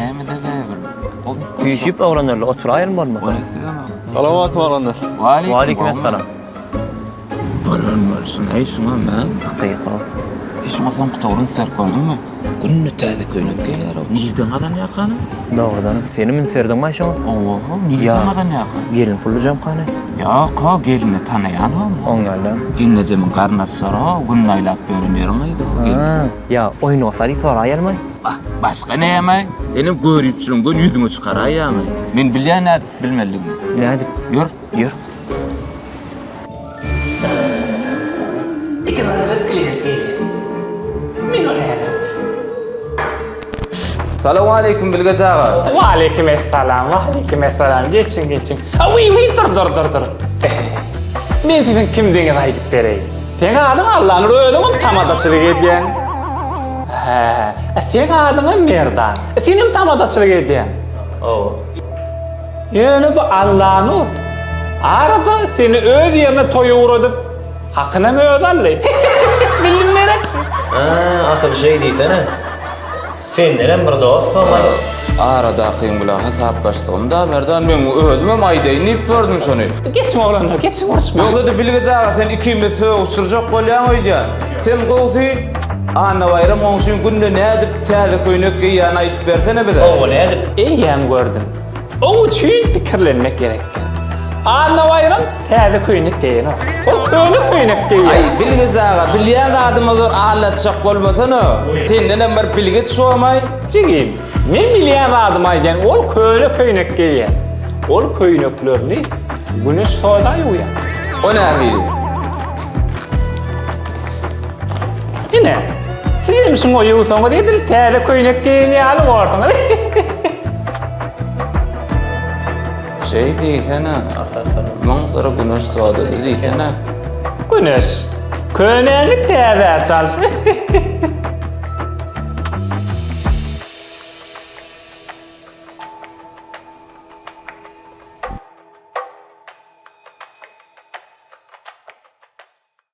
näme de bäber. Büyüşüp öğrenirler, oturayım var mı? Selamünaleyküm ağalar. Aleykümselam. Balan bolsun, ey şuna men. Haqiqa. Şuna son qutawrun ser gördünmü? Günni täze köynekge ýara. Nirden gadan ýakany? Doğrudan. Seni min serdin mi şoň? Allah'ım, nirden Ya. gadan ýakany? Gelin pullucam kany. Ýok, ha gelini tanayan ha. Oňaldan. Ginnejemin garnasy sara, gün aylap berýärmi? Ha, ya oyunu sari sorayalmay. Başka näme? Senin görüpçülüň gün yüzüňe çykaraýany. Men bilýän bilmeligim. Ne dip? Ýür. Ýür. Salamu aleykum Bilgeç ağa. Aleykümselam. Geçin. Uy, dur. Men sizin kimdiňizi aýdyp bereyim. Sen adyň Allah'ın öýdüňi tamadaçylyk edýän. Sen adyň Merdan. Senim tamadaçylyk edýän. Ýöne bu Allah'ın arada seni öz ýerine toýuwur edip hakyna möýdally. Bildim merek. Asıl şey diýsene. Sen neren bir dostum var? Arada kıyım bila hesaplaştığımda Merdan men ödüme maydayınıp gördüm şonu. Geçme oğlanlar, geçme uğraşma. Yoksa da Bilgeç ağa sen ikimiz uçuracak bolýan oýdyan. Sen gowy ana bayram onşun günde ne edip täze köýnek giýýän aýdyp bersene bize. O ne edip? İyiyem gördüm. O üçün pikirlenmek gerekti. Anna bayram täze köýnek diýen o. O köýnek diýen. Ay Bilgeç ağa bilýän adamylar ağlatjak bolmasana. Senden bir Bilgeç şoğamay. Jigim, men bilýän adam aýdyan, ol köýnek diýen. Ol köýneklerini güneş soda ýuýar. O näme? Ine, sen şuň ýuwsaňa diýdir, täze köýnek diýeni alyp ortaňa. Şey diýsene. Maň sara güneş soda diýsene. Güneş, köýnegi täze açar.